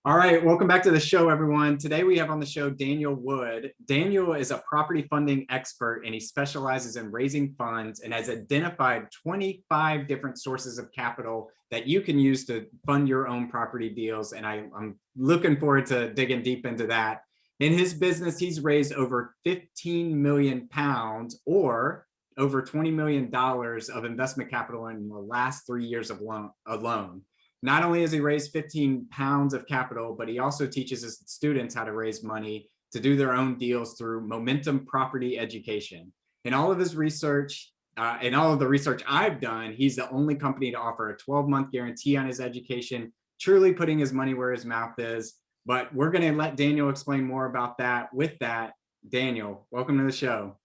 All right, welcome back to the show, everyone. Today we have on the show Daniel Wood. Daniel is a property funding expert and he specializes in raising funds and has identified 25 different sources of capital that you can use to fund your own property deals. And I'm looking forward to digging deep into that. In his business, he's raised over 15 million pounds or over $20 million of investment capital in the last 3 years of alone. Not only has he raised 15 pounds of capital, but he also teaches his students how to raise money to do their own deals through Momentum Property Education. In all of his research, in all of the research I've done, he's the only company to offer a 12-month guarantee on his education, truly putting his money where his mouth is. But we're going to let Daniel explain more about that. With that, Daniel, welcome to the show.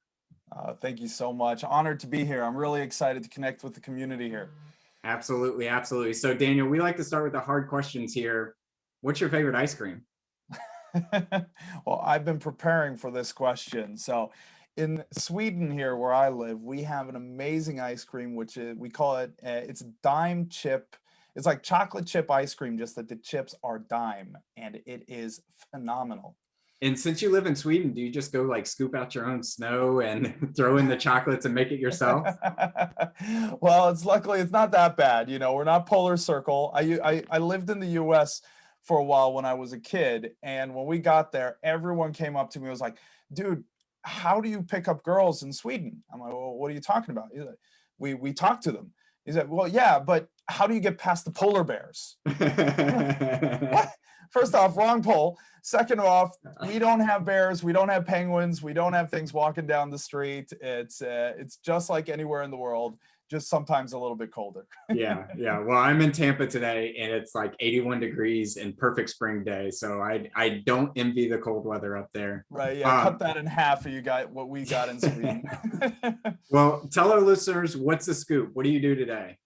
Thank you so much. Honored to be here. I'm really excited to connect with the community here. Absolutely, absolutely. So Daniel, we like to start with the hard questions here. What's your favorite ice cream? Well, I've been preparing for this question. So in Sweden here where I live, we have an amazing ice cream, which is, we call it, it's dime chip. It's like chocolate chip ice cream, just that the chips are dime, and it is phenomenal. And since you live in Sweden, do you just go like scoop out your own snow and throw in the chocolates and make it yourself? Well, luckily it's not that bad. You know, we're not polar circle. I lived in the US for a while when I was a kid, and when we got there, everyone came up to me and was like, dude, how do you pick up girls in Sweden? I'm like, well, what are you talking about? He's like, we talk to them. He said, well, yeah, but how do you get past the polar bears? What? First off, wrong pole. Second off, we don't have bears, we don't have penguins, we don't have things walking down the street. It's just like anywhere in the world, just sometimes a little bit colder. Yeah. Well, I'm in Tampa today and it's like 81 degrees and perfect spring day. So I don't envy the cold weather up there. Right, yeah, cut that in half and you got what we got in Sweden. Well, tell our listeners, what's the scoop? What do you do today?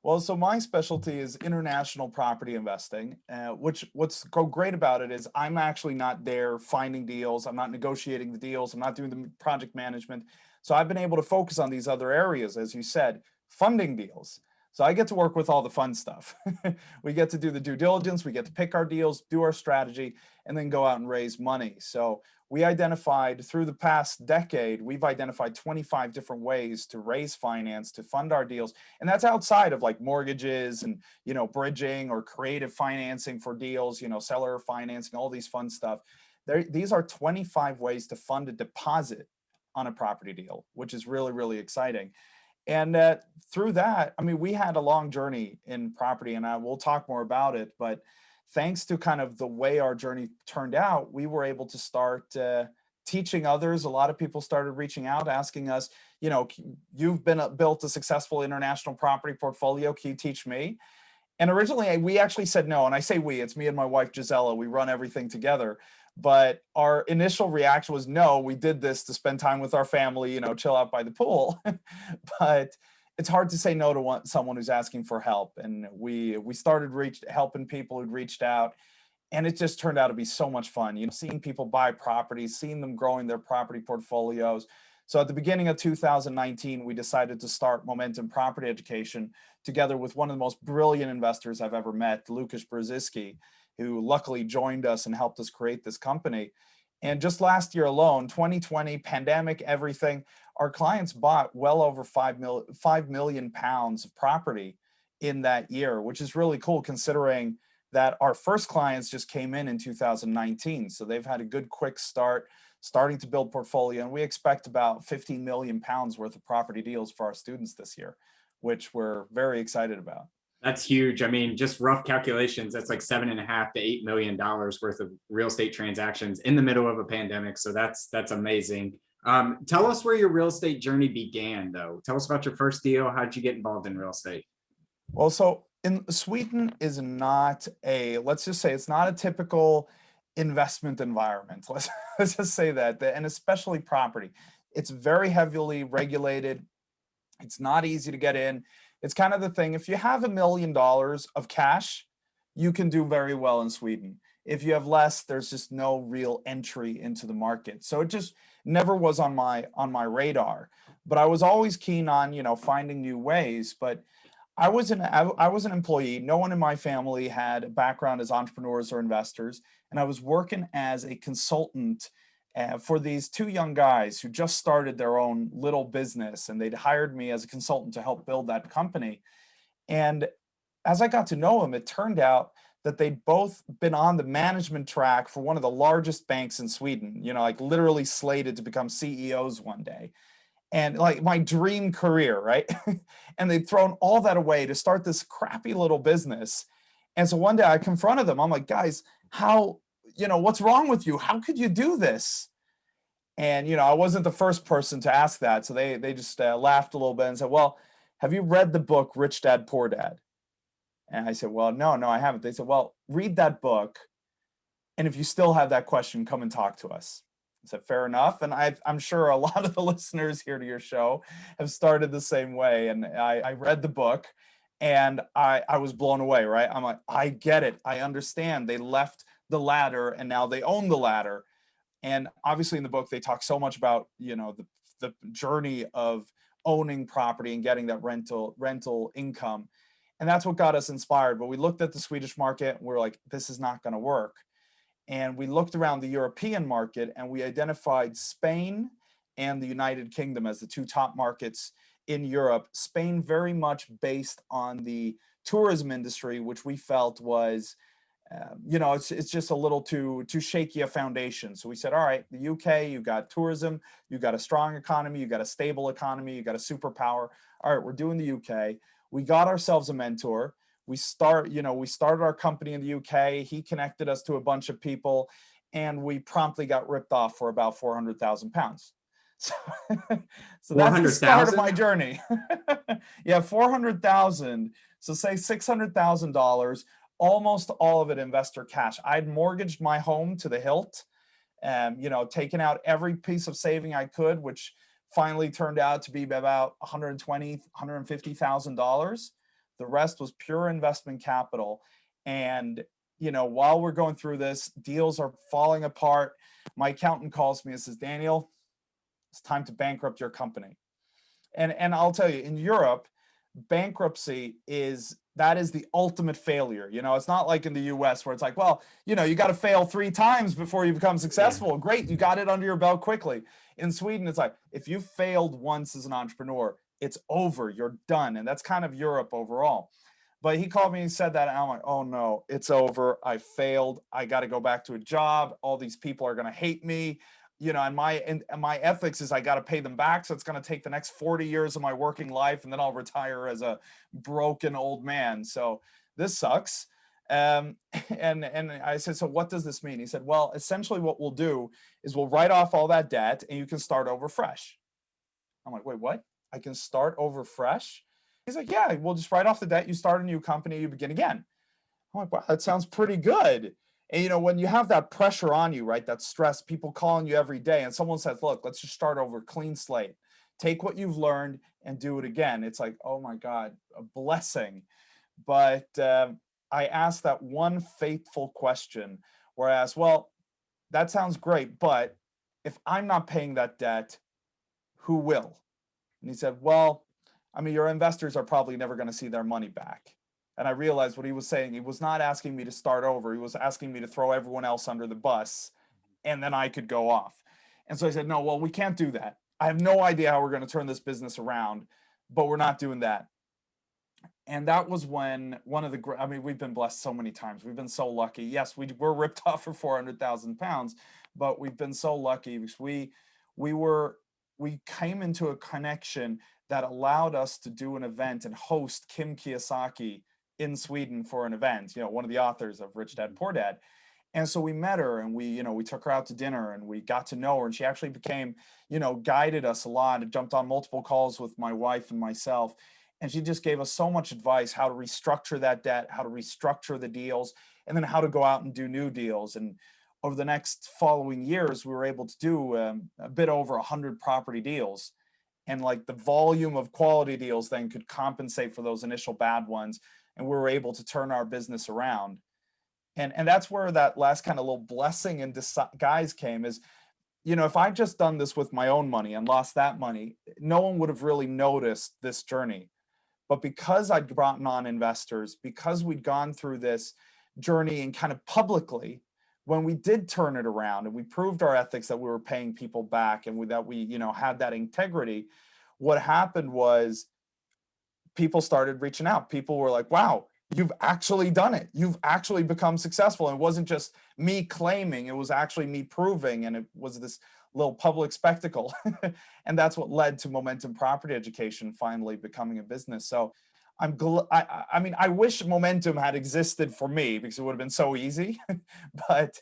Well, so my specialty is international property investing, what's great about it is I'm actually not there finding deals. I'm not negotiating the deals. I'm not doing the project management. So I've been able to focus on these other areas, as you said, funding deals. So I get to work with all the fun stuff. We get to do the due diligence, we get to pick our deals, do our strategy, and then go out and raise money. So we identified through the past decade, we've identified 25 different ways to raise finance to fund our deals. And that's outside of like mortgages and, bridging or creative financing for deals, seller financing, all these fun stuff. These are 25 ways to fund a deposit on a property deal, which is really, really exciting. And through that, I mean, we had a long journey in property, and we'll talk more about it. But thanks to kind of the way our journey turned out, we were able to start teaching others. A lot of people started reaching out, asking us, you've built a successful international property portfolio. Can you teach me? And originally, we actually said no. And I say we, it's me and my wife, Gisela. We run everything together. But our initial reaction was no, we did this to spend time with our family, chill out by the pool. But it's hard to say no to someone who's asking for help. And we started helping people who'd reached out. And it just turned out to be so much fun, seeing people buy properties, seeing them growing their property portfolios. So at the beginning of 2019, we decided to start Momentum Property Education together with one of the most brilliant investors I've ever met, Lucas Brzezinski, who luckily joined us and helped us create this company. And just last year alone, 2020, pandemic, everything, our clients bought well over 5 million pounds of property in that year, which is really cool considering that our first clients just came in 2019. So they've had a good quick start, starting to build portfolio. And we expect about 15 million pounds worth of property deals for our students this year, which we're very excited about. That's huge. I mean, just rough calculations, that's like $7.5 to $8 million worth of real estate transactions in the middle of a pandemic. So that's amazing. Tell us where your real estate journey began, though. Tell us about your first deal. How did you get involved in real estate? Well, so in Sweden is not let's just say it's not a typical investment environment. Let's just say that, and especially property. It's very heavily regulated. It's not easy to get in. It's kind of the thing, if you have $1 million of cash, you can do very well in Sweden. If you have less, there's just no real entry into the market. So it just never was on my radar. But I was always keen on, finding new ways. But I was an employee. No one in my family had a background as entrepreneurs or investors, and I was working as a consultant for these two young guys who just started their own little business, and they'd hired me as a consultant to help build that company. And as I got to know them, it turned out that they'd both been on the management track for one of the largest banks in Sweden, like literally slated to become CEOs one day. And like my dream career, right? And they'd thrown all that away to start this crappy little business. And so one day I confronted them. I'm like, guys, what's wrong with you? How could you do this? And, I wasn't the first person to ask that. So they just laughed a little bit and said, well, have you read the book Rich Dad, Poor Dad? And I said, well, no, I haven't. They said, well, read that book. And if you still have that question, come and talk to us. I said, fair enough. And I'm sure a lot of the listeners here to your show have started the same way. And I read the book and I was blown away, right? I'm like, I get it. I understand. They left the ladder and now they own the ladder. And obviously in the book, they talk so much about, the journey of owning property and getting that rental income. And that's what got us inspired. But we looked at the Swedish market and we are like, this is not going to work. And we looked around the European market and we identified Spain and the United Kingdom as the two top markets in Europe. Spain very much based on the tourism industry, which we felt was, it's just a little too shaky a foundation. So we said, all right, the UK, you've got tourism, you've got a strong economy, you've got a stable economy, you've got a superpower. All right, we're doing the UK. We got ourselves a mentor. We started our company in the UK. He connected us to a bunch of people, and we promptly got ripped off for about 400,000 pounds. So, so that's the start of my journey. Yeah, 400,000. So say $600,000, almost all of it investor cash. I'd mortgaged my home to the hilt, and taken out every piece of saving I could, which finally turned out to be about $120,000, $150,000. The rest was pure investment capital. And, while we're going through this, deals are falling apart. My accountant calls me and says, Daniel, it's time to bankrupt your company. And I'll tell you, in Europe, bankruptcy is the ultimate failure. It's not like in the US where it's like, well, you got to fail 3 times before you become successful. Yeah. Great, you got it under your belt quickly. In Sweden, it's like, if you failed once as an entrepreneur, it's over, you're done. And that's kind of Europe overall. But he called me and said that, and I'm like, oh no, it's over. I failed. I got to go back to a job. All these people are going to hate me. And my ethics is I got to pay them back. So it's going to take the next 40 years of my working life, and then I'll retire as a broken old man. So this sucks. And I said, so what does this mean? He said, well, essentially what we'll do is we'll write off all that debt and you can start over fresh. I'm like, wait, what? I can start over fresh? He's like, yeah, we'll just write off the debt. You start a new company, you begin again. I'm like, wow, that sounds pretty good. And when you have that pressure on you, right, that stress, people calling you every day, and someone says, look, let's just start over, clean slate. Take what you've learned and do it again. It's like, oh my God, a blessing. But I asked that one fateful question where I asked, well, that sounds great, but if I'm not paying that debt, who will? And he said, well, I mean, your investors are probably never going to see their money back. And I realized what he was saying. He was not asking me to start over. He was asking me to throw everyone else under the bus, and then I could go off. And so I said, no, well, we can't do that. I have no idea how we're going to turn this business around, but we're not doing that. And that was when we've been blessed so many times. We've been so lucky. Yes, we were ripped off for 400,000 pounds, but we've been so lucky because we came into a connection that allowed us to do an event and host Kim Kiyosaki in Sweden for an event, one of the authors of Rich Dad, Poor Dad. And so we met her and we took her out to dinner and we got to know her, and she actually became, guided us a lot and jumped on multiple calls with my wife and myself. And she just gave us so much advice, how to restructure that debt, how to restructure the deals, and then how to go out and do new deals. And over the next following years, we were able to do a bit over 100 property deals. And like the volume of quality deals then could compensate for those initial bad ones. And we were able to turn our business around. And that's where that last kind of little blessing in disguise came is, if I'd just done this with my own money and lost that money, no one would have really noticed this journey. But because I'd brought on investors, because we'd gone through this journey and kind of publicly, when we did turn it around and we proved our ethics that we were paying people back and that we, had that integrity, what happened was people started reaching out. People were like, wow, you've actually done it. You've actually become successful. And it wasn't just me claiming, it was actually me proving. And it was this little public spectacle. And that's what led to Momentum Property Education finally becoming a business. So I mean, I wish Momentum had existed for me because it would have been so easy. But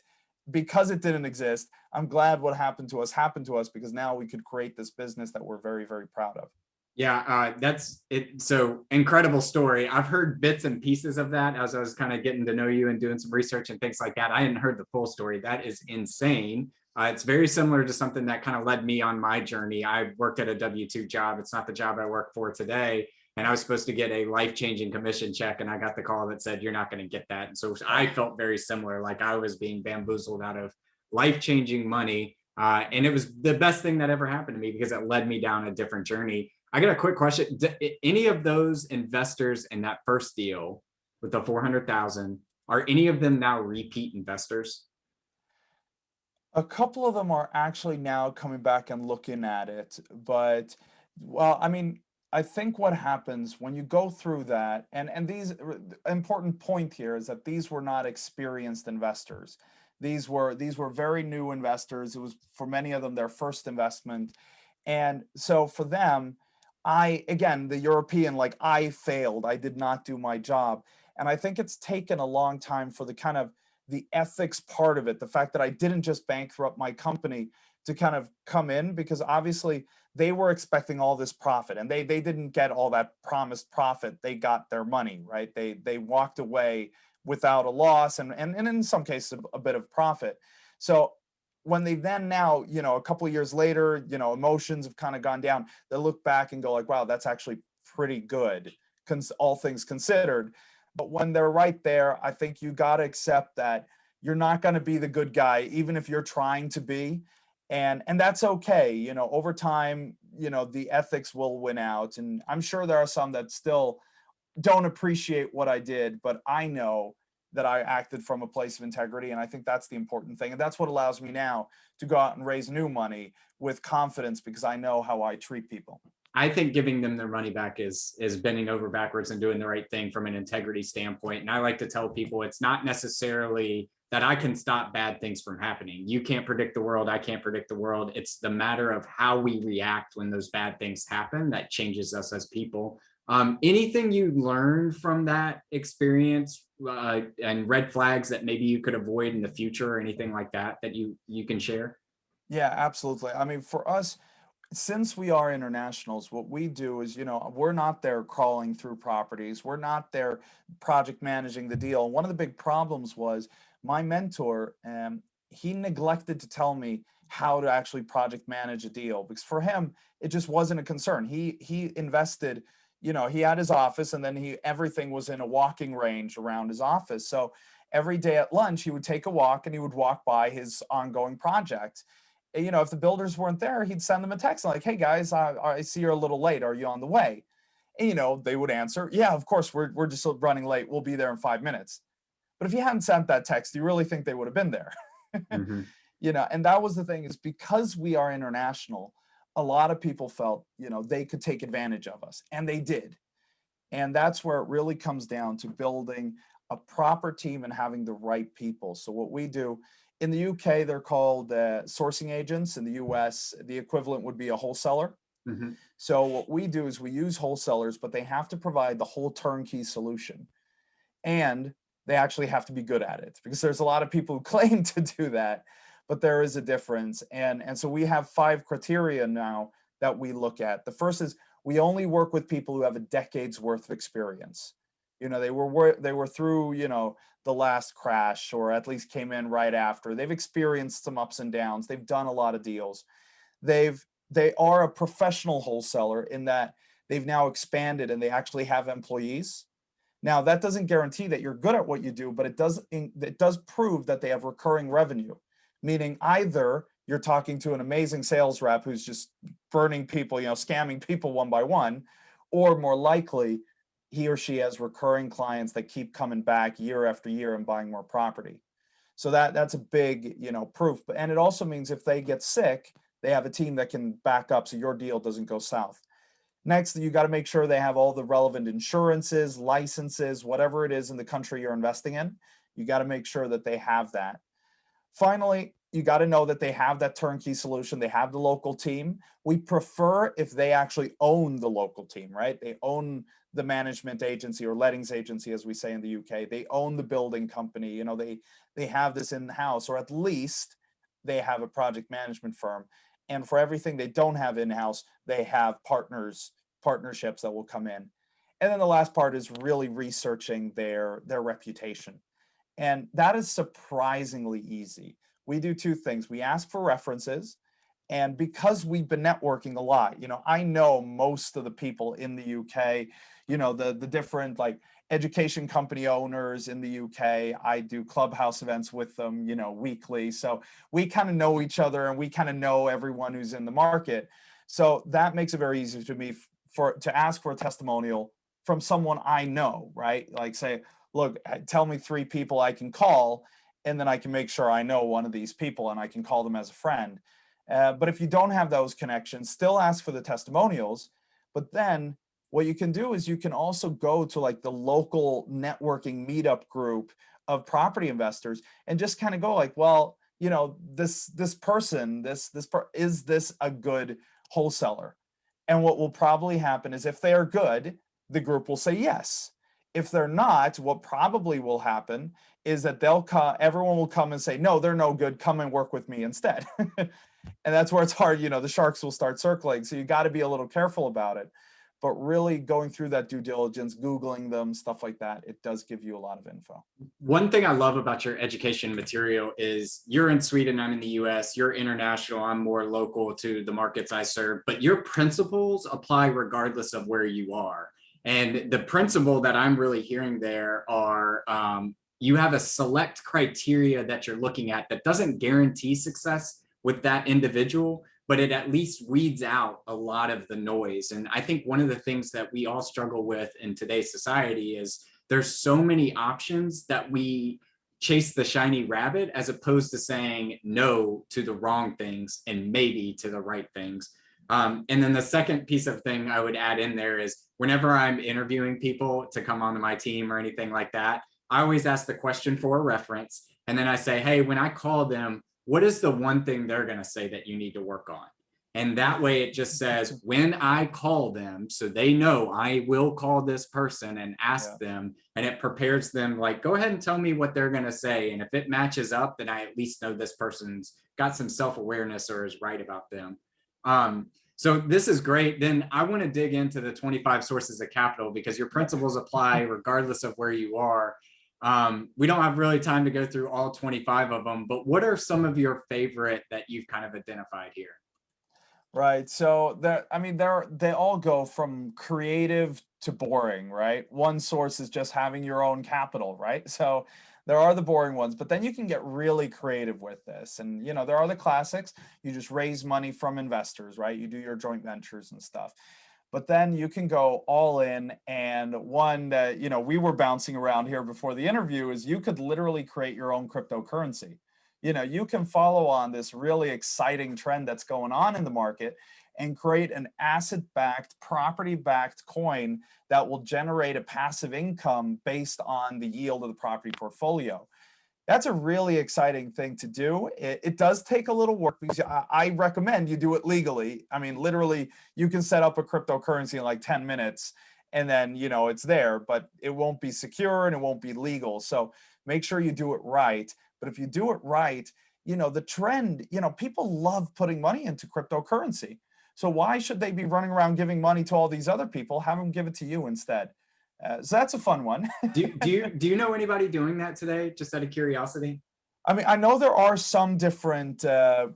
because it didn't exist, I'm glad what happened to us because now we could create this business that we're very, very proud of. Yeah, that's it. So incredible story. I've heard bits and pieces of that as I was kind of getting to know you and doing some research and things like that. I hadn't heard the full story. That is insane. It's very similar to something that kind of led me on my journey. I worked at a W-2 job. It's not the job I work for today. And I was supposed to get a life-changing commission check, and I got the call that said, you're not going to get that. And so I felt very similar, like I was being bamboozled out of life-changing money. And it was the best thing that ever happened to me because it led me down a different journey. I got a quick question. Any of those investors in that first deal with the 400,000, are any of them now repeat investors? A couple of them are actually now coming back and looking at it, but well, I mean, I think what happens when you go through that, and important point here is that these were not experienced investors. These were very new investors. It was for many of them their first investment. And so for them, again, the European, like I failed, I did not do my job. And I think it's taken a long time for the kind of the ethics part of it, the fact that I didn't just bankrupt my company to kind of come in, because obviously they were expecting all this profit and they didn't get all that promised profit. They got their money, right? They walked away without a loss and in some cases a bit of profit. So when they then now, a couple of years later, emotions have kind of gone down, they look back and go like, wow, that's actually pretty good, all things considered. But when they're right there, I think you got to accept that you're not going to be the good guy, even if you're trying to be. And that's okay. Over time, the ethics will win out. And I'm sure there are some that still don't appreciate what I did, but I know that I acted from a place of integrity. And I think that's the important thing. And that's what allows me now to go out and raise new money with confidence because I know how I treat people. I think giving them their money back is bending over backwards and doing the right thing from an integrity standpoint. And I like to tell people it's not necessarily that I can stop bad things from happening. You can't predict the world. I can't predict the world. It's the matter of how we react when those bad things happen that changes us as people. Anything you learned from that experience and red flags that maybe you could avoid in the future or anything like that that you can share? Yeah, absolutely. I mean, for us, since we are internationals, what we do is, we're not there crawling through properties. We're not there project managing the deal. One of the big problems was my mentor, he neglected to tell me how to actually project manage a deal because for him, it just wasn't a concern. He invested, he had his office and then everything was in a walking range around his office. So every day at lunch, he would take a walk and he would walk by his ongoing projects. If the builders weren't there, he'd send them a text like, hey guys, I see you're a little late. Are you on the way? And, they would answer, yeah, of course, we're just running late. We'll be there in 5 minutes. But if you hadn't sent that text, do you really think they would have been there? Mm-hmm. And that was the thing is because we are international, a lot of people felt, they could take advantage of us and they did. And that's where it really comes down to building a proper team and having the right people. So what we do in the UK, they're called sourcing agents. In the US, the equivalent would be a wholesaler. Mm-hmm. So what we do is we use wholesalers, but they have to provide the whole turnkey solution. And they actually have to be good at it because there's a lot of people who claim to do that, but there is a difference. And so we have 5 criteria now that we look at. The first is we only work with people who have a decade's worth of experience. They were through, the last crash or at least came in right after. They've experienced some ups and downs. They've done a lot of deals. They are a professional wholesaler in that they've now expanded and they actually have employees. Now, that doesn't guarantee that you're good at what you do, but it does prove that they have recurring revenue, meaning either you're talking to an amazing sales rep who's just burning people, scamming people one by one, or more likely, he or she has recurring clients that keep coming back year after year and buying more property. So that's a big, proof. And it also means if they get sick, they have a team that can back up so your deal doesn't go south. Next, you got to make sure they have all the relevant insurances, licenses, whatever it is in the country you're investing in. You got to make sure that they have that. Finally, you got to know that they have that turnkey solution. They have the local team. We prefer if they actually own the local team, right? They own the management agency or lettings agency, as we say in the UK. They own the building company. They have this in house, or at least they have a project management firm. And for everything they don't have in house, they have partnerships that will come in. And then the last part is really researching their reputation. And that is surprisingly easy. We do two things. We ask for references. And because we've been networking a lot, I know most of the people in the UK, the different like education company owners in the UK. I do clubhouse events with them, weekly. So we kind of know each other and we kind of know everyone who's in the market. So that makes it very easy to me to ask for a testimonial from someone I know, right? Like say, look, tell me 3 people I can call, and then I can make sure I know one of these people and I can call them as a friend. But if you don't have those connections, still ask for the testimonials. But then what you can do is you can also go to like the local networking meetup group of property investors and just kind of go like, well, this person, is this a good wholesaler? And what will probably happen is if they are good, the group will say yes. If they're not, what probably will happen is that everyone will come and say, no, they're no good. Come and work with me instead. And that's where it's hard. The sharks will start circling. So you got to be a little careful about it. But really going through that due diligence, Googling them, stuff like that, it does give you a lot of info. One thing I love about your education material is you're in Sweden, I'm in the US, you're international, I'm more local to the markets I serve, but your principles apply regardless of where you are. And the principle that I'm really hearing there are you have a select criteria that you're looking at that doesn't guarantee success with that individual, but it at least weeds out a lot of the noise. And I think one of the things that we all struggle with in today's society is there's so many options that we chase the shiny rabbit as opposed to saying no to the wrong things and maybe to the right things. And then the second piece of thing I would add in there is whenever I'm interviewing people to come onto my team or anything like that, I always ask the question for a reference. And then I say, hey, when I call them, what is the one thing they're going to say that you need to work on? And that way it just says, when I call them, so they know I will call this person and ask them, and it prepares them like, go ahead and tell me what they're going to say. And if it matches up, then I at least know this person's got some self-awareness or is right about them. So this is great. Then I want to dig into the 25 sources of capital because your principles apply regardless of where you are. We don't have really time to go through all 25 of them, but what are some of your favorite that you've kind of identified here? Right. So they all go from creative to boring, right? One source is just having your own capital, right? So there are the boring ones, but then you can get really creative with this. And there are the classics. You just raise money from investors, right? You do your joint ventures and stuff. But then you can go all in. And one that, we were bouncing around here before the interview is you could literally create your own cryptocurrency. You can follow on this really exciting trend that's going on in the market and create an asset-backed, property-backed coin that will generate a passive income based on the yield of the property portfolio. That's a really exciting thing to do. It does take a little work because I recommend you do it legally. I mean, literally, you can set up a cryptocurrency in like 10 minutes and then, it's there, but it won't be secure and it won't be legal. So make sure you do it right. But if you do it right, the trend, people love putting money into cryptocurrency. So why should they be running around giving money to all these other people? Have them give it to you instead. So that's a fun one. do you know anybody doing that today? Just out of curiosity. I mean, I know there are some different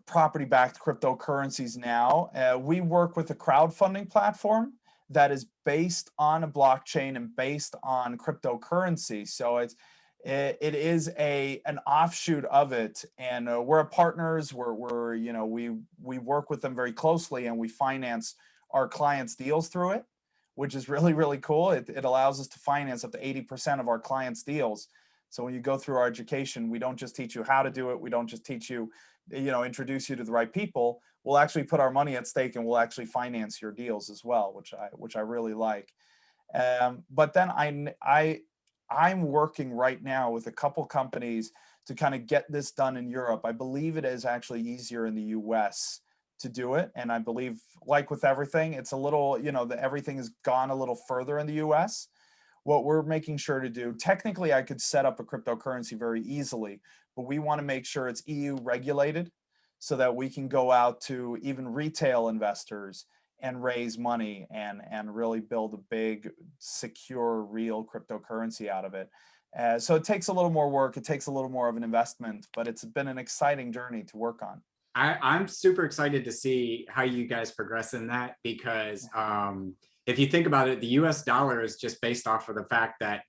property-backed cryptocurrencies now. We work with a crowdfunding platform that is based on a blockchain and based on cryptocurrency. So it is an offshoot of it, and we're partners. We work with them very closely, and we finance our clients' deals through it. which is really, really cool. It allows us to finance up to 80% of our clients' deals. So when you go through our education, we don't just teach you how to do it. We don't just teach you, introduce you to the right people. We'll actually put our money at stake and we'll actually finance your deals as well, which I really like. But then I'm working right now with a couple companies to kind of get this done in Europe. I believe it is actually easier in the US to do it. And I believe, like with everything, it's a little, everything has gone a little further in the US. What we're making sure to do, technically, I could set up a cryptocurrency very easily, but we want to make sure it's EU regulated so that we can go out to even retail investors and raise money and really build a big, secure, real cryptocurrency out of it. So it takes a little more work. It takes a little more of an investment, but it's been an exciting journey to work on. I'm super excited to see how you guys progress in that because if you think about it, the US dollar is just based off of the fact that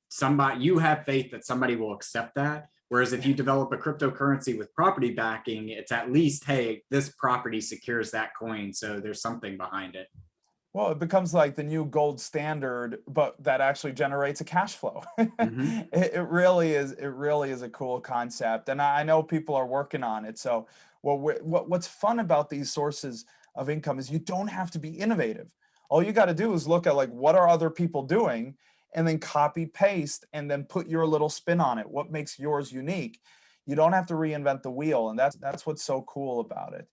you have faith that somebody will accept that. Whereas if you develop a cryptocurrency with property backing, it's at least, hey, this property secures that coin. So there's something behind it. Well, it becomes like the new gold standard, but that actually generates a cash flow. Mm-hmm. It really is. It really is a cool concept, and I know people are working on it. So, what's fun about these sources of income is you don't have to be innovative. All you got to do is look at like what are other people doing, and then copy paste, and then put your little spin on it. What makes yours unique? You don't have to reinvent the wheel, and that's what's so cool about it.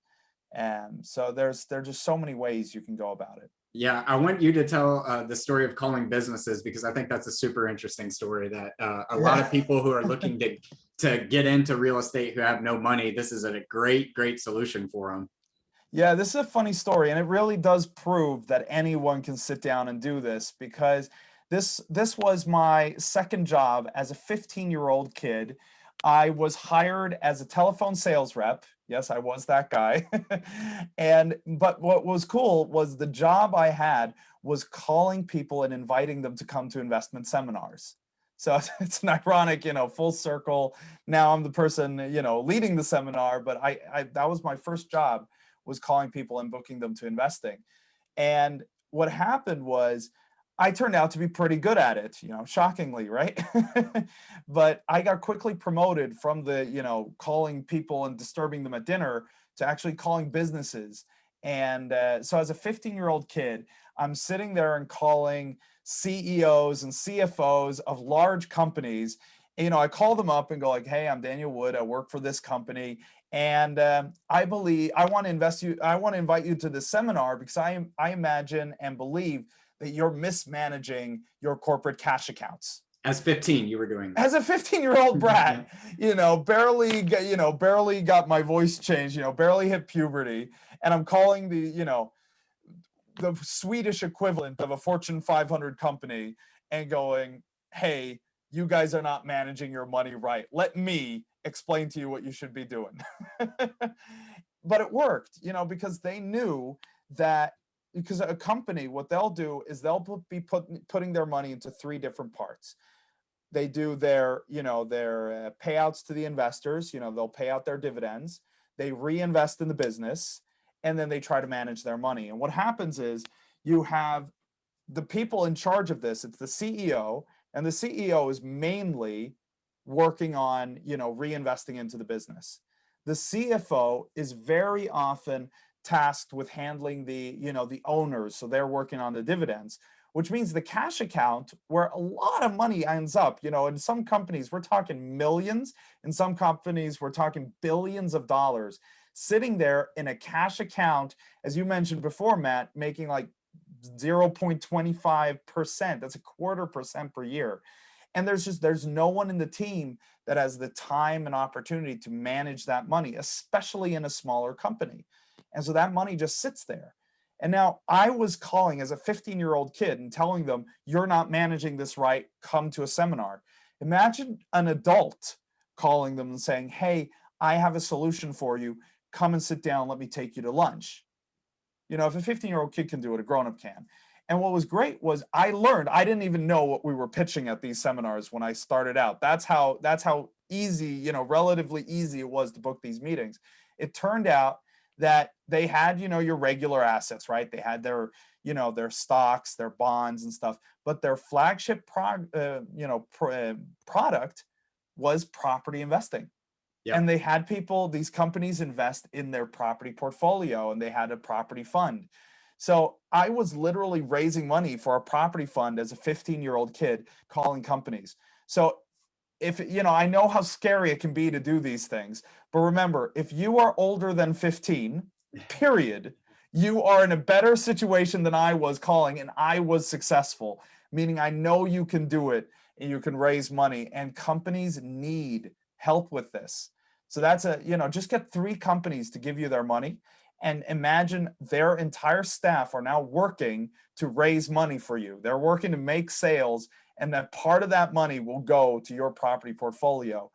And so there's just so many ways you can go about it. Yeah, I want you to tell the story of calling businesses because I think that's a super interesting story that a lot of people who are looking to get into real estate who have no money, this is a great solution for them. Yeah, this is a funny story, and it really does prove that anyone can sit down and do this because this was my second job as a 15-year-old kid. I was hired as a telephone sales rep. Yes, I was that guy. But what was cool was the job I had was calling people and inviting them to come to investment seminars. So it's an ironic, full circle. Now I'm the person, leading the seminar, but I that was my first job, was calling people and booking them to investing. And what happened was I turned out to be pretty good at it, shockingly, right? But I got quickly promoted from the, calling people and disturbing them at dinner to actually calling businesses. And so as a 15-year-old kid, I'm sitting there and calling CEOs and CFOs of large companies. I call them up and go like, hey, I'm Daniel Wood. I work for this company. And I want to invite you to this seminar because I imagine and believe that you're mismanaging your corporate cash accounts. As 15, you were doing that. As a 15-year-old brat, barely got my voice changed, barely hit puberty. And I'm calling the Swedish equivalent of a Fortune 500 company and going, hey, you guys are not managing your money right. Let me explain to you what you should be doing. But it worked, because they knew that, because a company, what they'll do is they'll be putting their money into three different parts. They do their payouts to the investors, they'll pay out their dividends, they reinvest in the business, and then they try to manage their money. And what happens is you have the people in charge of this, it's the CEO, and the CEO is mainly working on, reinvesting into the business. The CFO is very often tasked with handling the owners, so they're working on the dividends, which means the cash account, where a lot of money ends up, in some companies we're talking millions, in some companies we're talking billions of dollars sitting there in a cash account, as you mentioned before, Matt, making like 0.25%. That's a 0.25% per year. And there's no one in the team that has the time and opportunity to manage that money, especially in a smaller company. And so that money just sits there. And now I was calling as a 15-year-old kid and telling them, you're not managing this right, come to a seminar. Imagine an adult calling them and saying, hey, I have a solution for you. Come and sit down, let me take you to lunch. If a 15-year-old kid can do it, a grown-up can. And what was great was I learned, I didn't even know what we were pitching at these seminars when I started out. That's how easy, relatively easy it was to book these meetings. It turned out that they had, your regular assets, right? They had their, their stocks, their bonds and stuff, but their flagship product was property investing. Yep. And they had these companies invest in their property portfolio, and they had a property fund. So I was literally raising money for a property fund as a 15-year-old kid, calling companies. So if, I know how scary it can be to do these things, but remember, if you are older than 15, period, you are in a better situation than I was calling, and I was successful, meaning I know you can do it and you can raise money, and companies need help with this. So that's just get 3 companies to give you their money, and imagine their entire staff are now working to raise money for you. They're working to make sales, and that part of that money will go to your property portfolio.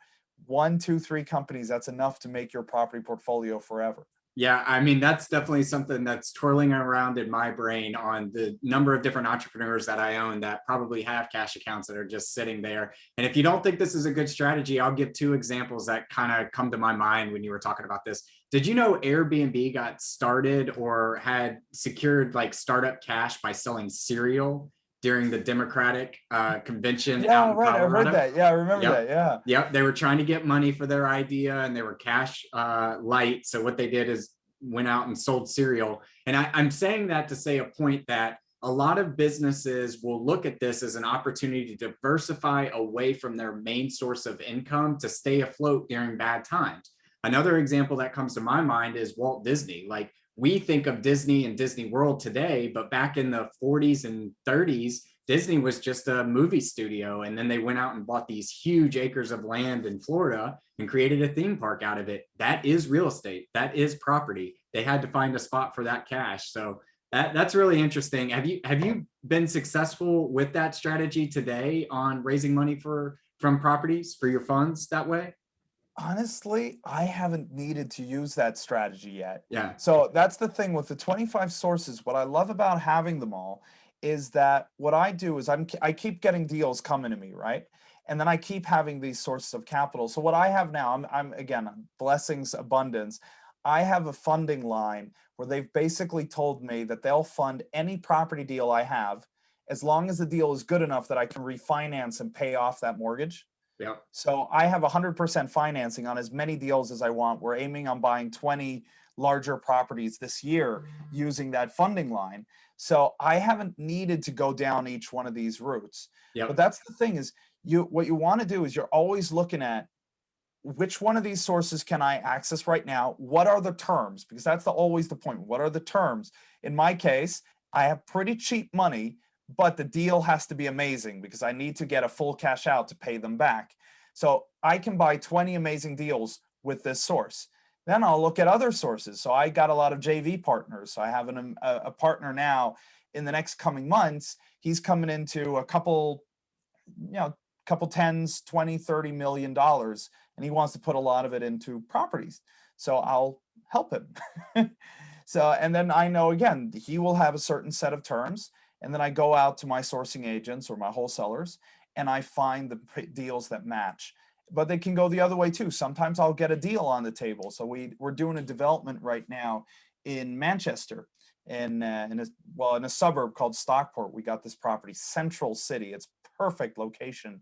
1, 2, 3 companies, that's enough to make your property portfolio forever. Yeah, I mean, that's definitely something that's twirling around in my brain on the number of different entrepreneurs that I own that probably have cash accounts that are just sitting there. And if you don't think this is a good strategy, I'll give 2 examples that kind of come to my mind when you were talking about this. Did you know Airbnb got started or had secured like startup cash by selling cereal during the Democratic convention out in Right. I heard Colorado? that. Yeah, I remember Yep. that. Yeah. Yep, they were trying to get money for their idea and they were cash light. So what they did is went out and sold cereal. And I'm saying that to say a point that a lot of businesses will look at this as an opportunity to diversify away from their main source of income to stay afloat during bad times. Another example that comes to my mind is Walt Disney. Like, we think of Disney and Disney World today, but back in the 40s and 30s, Disney was just a movie studio. And then they went out and bought these huge acres of land in Florida and created a theme park out of it. That is real estate. That is property. They had to find a spot for that cash. So that's really interesting. Have you been successful with that strategy today on raising money from properties for your funds that way? Honestly, I haven't needed to use that strategy yet. Yeah. So that's the thing with the 25 sources. What I love about having them all is that what I do is I keep getting deals coming to me, right? And then I keep having these sources of capital. So what I have now, I'm again, blessings, abundance. I have a funding line where they've basically told me that they'll fund any property deal I have as long as the deal is good enough that I can refinance and pay off that mortgage. Yeah. So I have 100% financing on as many deals as I want. We're aiming on buying 20 larger properties this year using that funding line. So I haven't needed to go down each one of these routes. Yeah. But that's the thing is what you want to do is you're always looking at which one of these sources can I access right now? What are the terms? Because that's always the point. What are the terms? In my case, I have pretty cheap money, but the deal has to be amazing because I need to get a full cash out to pay them back. So I can buy 20 amazing deals with this source. Then I'll look at other sources. So I got a lot of JV partners. So I have a partner now in the next coming months. He's coming into a couple tens, 20, 30 million dollars, and he wants to put a lot of it into properties. So I'll help him. So, and then I know, again, he will have a certain set of terms. And then I go out to my sourcing agents or my wholesalers and I find the deals that match. But they can go the other way too. Sometimes I'll get a deal on the table. So we're doing a development right now in Manchester, in a suburb called Stockport. We got this property, Central City. It's perfect location.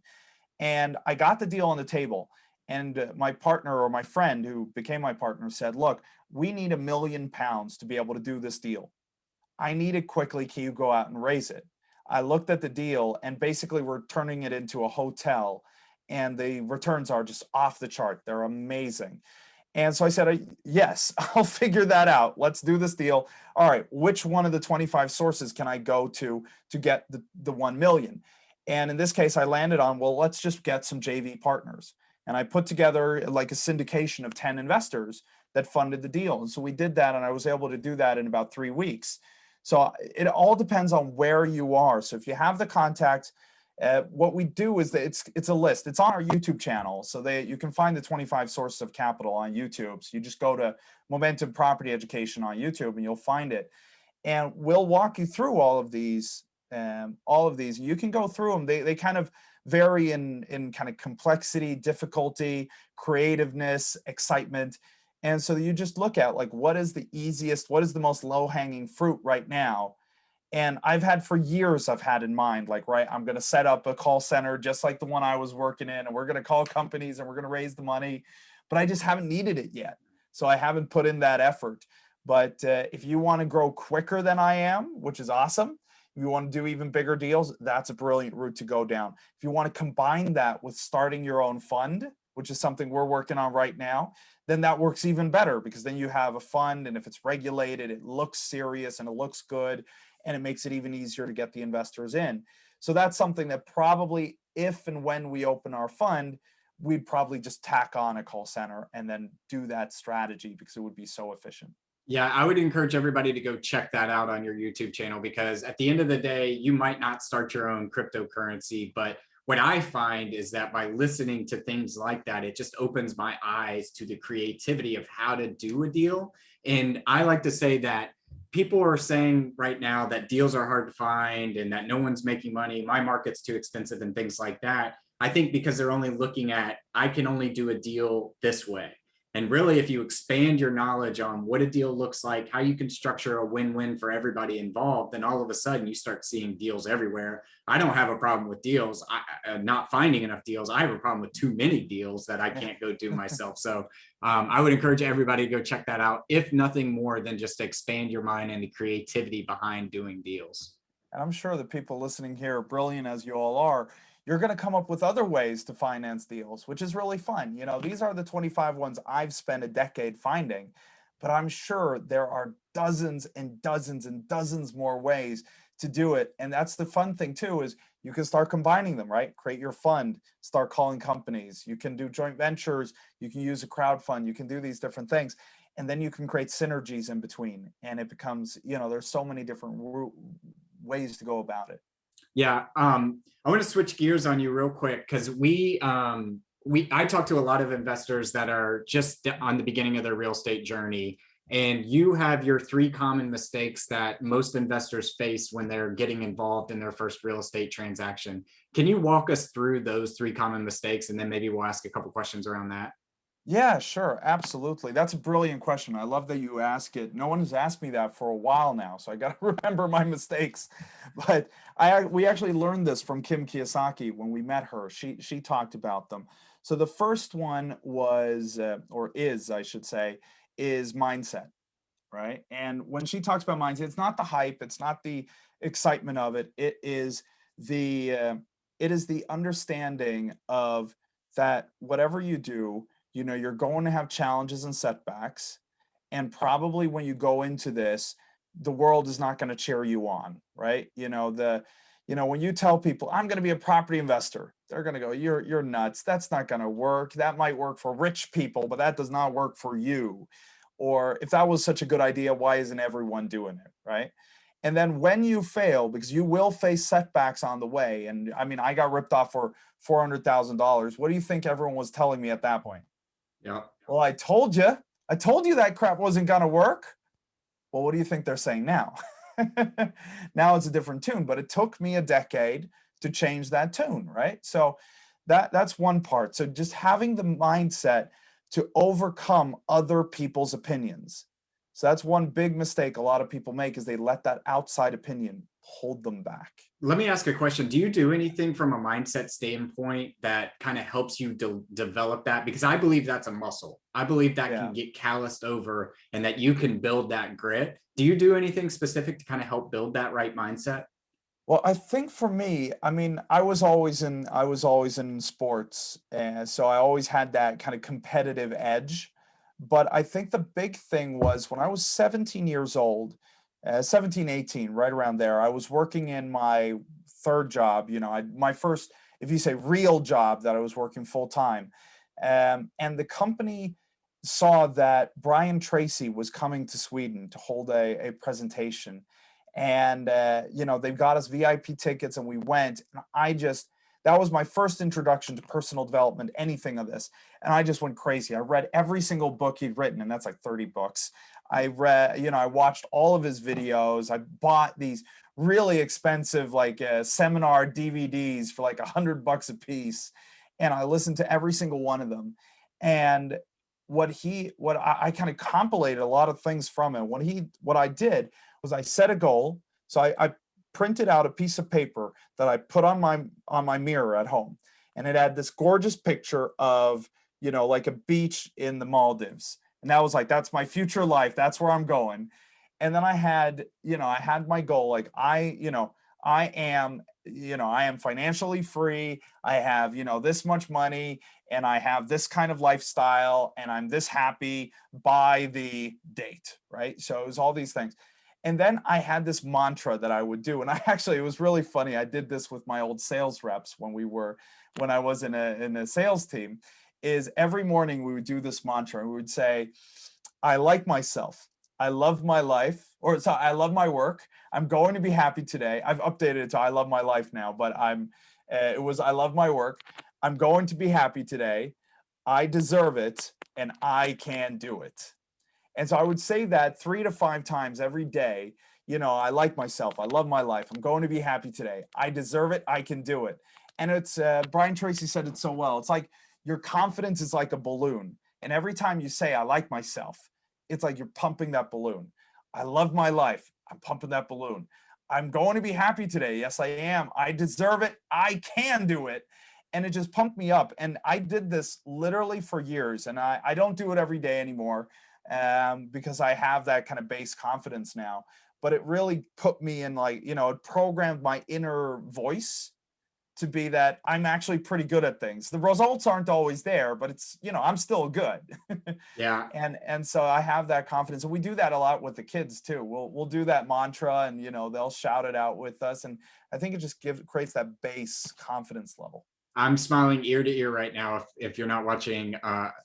And I got the deal on the table. And my partner or my friend who became my partner said, look, we need £1 million to be able to do this deal. I need it quickly. Can you go out and raise it? I looked at the deal and basically we're turning it into a hotel and the returns are just off the chart. They're amazing. And so I said, yes, I'll figure that out. Let's do this deal. All right, which one of the 25 sources can I go to get the 1 million? And in this case, I landed on, well, let's just get some JV partners. And I put together like a syndication of 10 investors that funded the deal. And so we did that, and I was able to do that in about 3 weeks. So it all depends on where you are. So if you have the contact, what we do is that it's a list. It's on our YouTube channel. So you can find the 25 sources of capital on YouTube. So you just go to Momentum Property Education on YouTube and you'll find it. And we'll walk you through all of these. You can go through them. They kind of vary in kind of complexity, difficulty, creativeness, excitement. And so you just look at like, what is the easiest, what is the most low hanging fruit right now? And I've had for years, I've had in mind, like, right, I'm going to set up a call center just like the one I was working in, and we're going to call companies and we're going to raise the money, but I just haven't needed it yet. So I haven't put in that effort. But if you want to grow quicker than I am, which is awesome, if you want to do even bigger deals, that's a brilliant route to go down. If you want to combine that with starting your own fund, which is something we're working on right now, then that works even better, because then you have a fund, and if it's regulated, it looks serious and it looks good, and it makes it even easier to get the investors in. So that's something that probably, if and when we open our fund, we'd probably just tack on a call center and then do that strategy, because it would be so efficient. Yeah, I would encourage everybody to go check that out on your YouTube channel, because at the end of the day, you might not start your own cryptocurrency, but what I find is that by listening to things like that, it just opens my eyes to the creativity of how to do a deal. And I like to say that people are saying right now that deals are hard to find and that no one's making money, my market's too expensive and things like that. I think because they're only looking at, I can only do a deal this way. And really, if you expand your knowledge on what a deal looks like, how you can structure a win-win for everybody involved, then all of a sudden you start seeing deals everywhere. I don't have a problem with deals, not finding enough deals. I have a problem with too many deals that I can't go do myself. So I would encourage everybody to go check that out, if nothing more than just to expand your mind and the creativity behind doing deals. And I'm sure the people listening here, brilliant as you all are, you're going to come up with other ways to finance deals, which is really fun. You know, these are the 25 ones I've spent a decade finding, but I'm sure there are dozens and dozens and dozens more ways to do it. And that's the fun thing too, is you can start combining them, right? Create your fund, start calling companies. You can do joint ventures. You can use a crowd fund. You can do these different things. And then you can create synergies in between. And it becomes, you know, there's so many different ways to go about it. Yeah, I want to switch gears on you real quick, because I talk to a lot of investors that are just on the beginning of their real estate journey, and you have your three common mistakes that most investors face when they're getting involved in their first real estate transaction. Can you walk us through those three common mistakes, and then maybe we'll ask a couple questions around that? Yeah, sure. Absolutely. That's a brilliant question. I love that you ask it. No one has asked me that for a while now, so I got to remember my mistakes. But we actually learned this from Kim Kiyosaki when we met her. She talked about them. So the first one was, or is, I should say, is mindset, right? And when she talks about mindset, it's not the hype, it's not the excitement of it. The it is the understanding of that whatever you do, you know, you're going to have challenges and setbacks, and probably when you go into this, the world is not going to cheer you on, right? When you tell people I'm going to be a property investor, they're going to go, you're nuts, that's not going to work. That might work for rich people, but that does not work for you. Or if that was such a good idea, why isn't everyone doing it, right? And then when you fail, because you will face setbacks on the way, and I mean, I got ripped off for $400,000. What do you think everyone was telling me at that point? Yeah. Well, I told you that crap wasn't going to work. Well, what do you think they're saying now? Now it's a different tune, but it took me a decade to change that tune, right? So that's one part. So just having the mindset to overcome other people's opinions. So that's one big mistake a lot of people make, is they let that outside opinion hold them back. Let me ask a question. Do you do anything from a mindset standpoint that kind of helps you develop that? Because I believe that's a muscle. I believe that Yeah. can get calloused over and that you can build that grit. Do you do anything specific to kind of help build that right mindset? Well, I think for me, I mean, I was always in sports, and so I always had that kind of competitive edge. But I think the big thing was when I was 17 years old, 17, 18, right around there, I was working in my third job, my first, if you say real job, that I was working full time. And the company saw that Brian Tracy was coming to Sweden to hold a presentation, and they got us VIP tickets, and we went, and that was my first introduction to personal development, anything of this, and I just went crazy. I read every single book he'd written, and that's like 30 books. I watched all of his videos. I bought these really expensive like seminar DVDs for like $100 a piece, and I listened to every single one of them. And what I kind of compilated a lot of things from it. What I did was I set a goal So I printed out a piece of paper that I put on my mirror at home, and it had this gorgeous picture of, you know, like a beach in the Maldives. And that was like, that's my future life. That's where I'm going. And then I had, you know, I had my goal. Like I am, you know, I am financially free. I have, you know, this much money, and I have this kind of lifestyle, and I'm this happy by the date, right? So it was all these things. And then I had this mantra that I would do. And I actually, it was really funny. I did this with my old sales reps when I was in a sales team, is every morning we would do this mantra. We would say, I like myself. I love my life, or so I love my work. I'm going to be happy today. I've updated it to I love my life now, but it was I love my work. I'm going to be happy today. I deserve it, and I can do it. And so I would say that 3 to 5 times every day. You know, I like myself. I love my life. I'm going to be happy today. I deserve it. I can do it. And it's Brian Tracy said it so well. It's like your confidence is like a balloon. And every time you say, I like myself, it's like you're pumping that balloon. I love my life. I'm pumping that balloon. I'm going to be happy today. Yes, I am. I deserve it. I can do it. And it just pumped me up. And I did this literally for years. And I don't do it every day anymore, because I have that kind of base confidence now. But it really put me in, like, you know, it programmed my inner voice to be that I'm actually pretty good at things. The results aren't always there, but it's, you know, I'm still good. Yeah. And so I have that confidence. And we do that a lot with the kids too. We'll do that mantra, and, you know, they'll shout it out with us. And I think it just creates that base confidence level. I'm smiling ear to ear right now if you're not watching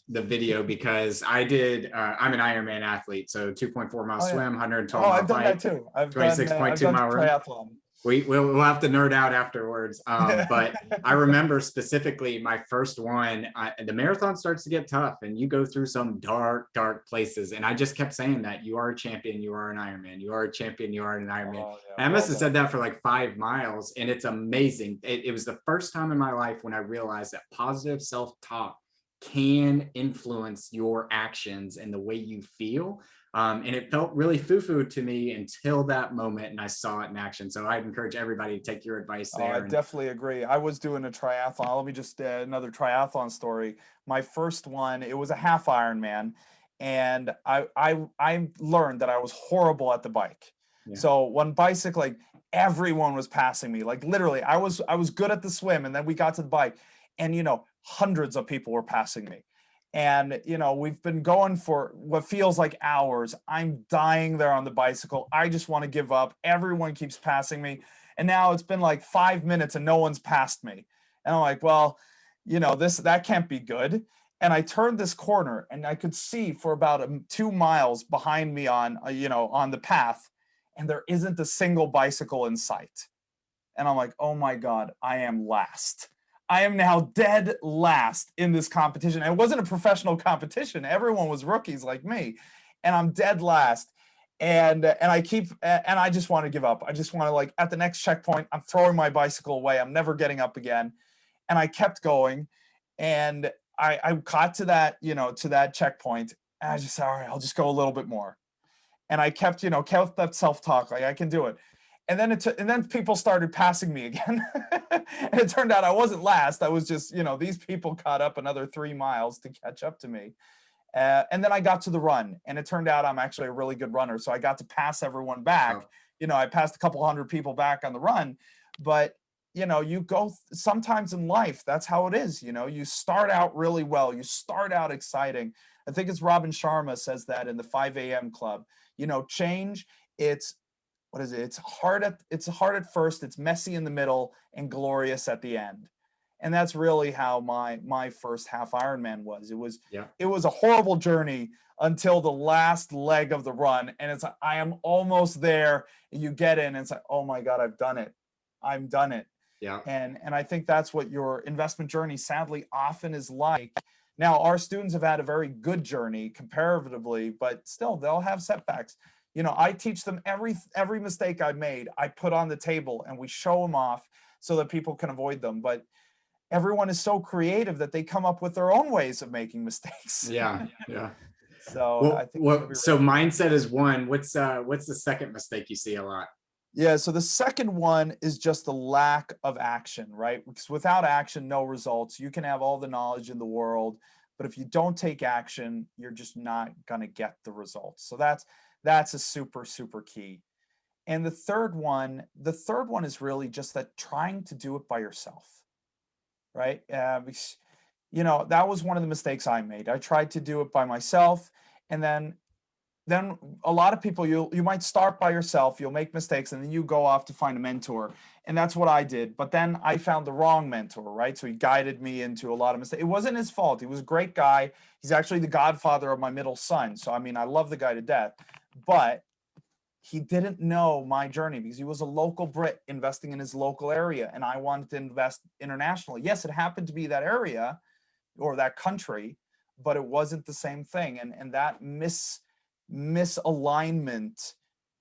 the video, because I'm an Ironman athlete. So 2.4 mile Oh yeah. swim, 112 Oh, mile I've done that bike, too. I've 26.2 done mile run. triathlon. We'll have to nerd out afterwards. But I remember specifically my first one, the marathon starts to get tough, and you go through some dark, dark places. And I just kept saying that you are a champion, you are an Ironman, you are a champion, you are an Ironman. Oh, yeah, And I well must have done. said that for like 5 miles. And it's amazing. It was the first time in my life when I realized that positive self-talk can influence your actions and the way you feel. And it felt really foo-foo to me until that moment, and I saw it in action. So I'd encourage everybody to take your advice Oh, I there. definitely agree. I was doing a triathlon. Let me just another triathlon story. My first one, it was a half Ironman, and I learned that I was horrible at the bike. Yeah. So when bicycling, everyone was passing me. Like literally, I was good at the swim, and then we got to the bike, and, you know, hundreds of people were passing me. And, you know, we've been going for what feels like hours. I'm dying there on the bicycle. I just want to give up. Everyone keeps passing me. And now it's been like 5 minutes and no one's passed me. And I'm like, well, you know, that can't be good. And I turned this corner, and I could see for about 2 miles behind me on, you know, on the path, and there isn't a single bicycle in sight. And I'm like, oh my God, I am last. I am now dead last in this competition. And it wasn't a professional competition. Everyone was rookies like me. And I'm dead last. And I just want to give up. I just want to, like, at the next checkpoint, I'm throwing my bicycle away. I'm never getting up again. And I kept going. And I got to that, you know, to that checkpoint. And I just said, all right, I'll just go a little bit more. And I kept, you know, kept that self-talk, like I can do it. And then people started passing me again. And it turned out I wasn't last. I was just, you know, these people caught up another 3 miles to catch up to me. And then I got to the run, and it turned out I'm actually a really good runner. So I got to pass everyone back. Oh. You know, I passed a couple hundred people back on the run. But, you know, sometimes in life, that's how it is. You know, you start out really well. You start out exciting. I think it's Robin Sharma says that in the 5 a.m. club. You know, change, it's, what is it? It's hard at first, it's messy in the middle, and glorious at the end. And that's really how my first half Ironman was. It was a horrible journey until the last leg of the run, and it's like, I am almost there. And you get in, and it's like, oh my God, I've done it. I'm done it. Yeah. And I think that's what your investment journey sadly often is like. Now, our students have had a very good journey comparatively, but still they'll have setbacks. You know, I teach them every mistake I made, I put on the table, and we show them off so that people can avoid them. But everyone is so creative that they come up with their own ways of making mistakes. Yeah. Yeah. So I Well, think so mindset is one. What's the second mistake you see a lot? Yeah, so the second one is just the lack of action, right? Because without action, no results. You can have all the knowledge in the world, but if you don't take action, you're just not going to get the results. So that's a super super key. And the third one is really just that trying to do it by yourself, right? Because, that was one of the mistakes I made. I tried to do it by myself, and then a lot of people, you might start by yourself, you'll make mistakes, and then you go off to find a mentor. And that's what I did. But then I found the wrong mentor, right? So he guided me into a lot of mistakes. It wasn't his fault. He was a great guy. He's actually the godfather of my middle son. So I mean, I love the guy to death. But he didn't know my journey because he was a local Brit investing in his local area, and I wanted to invest internationally. Yes, it happened to be that area or that country, but it wasn't the same thing. And that misalignment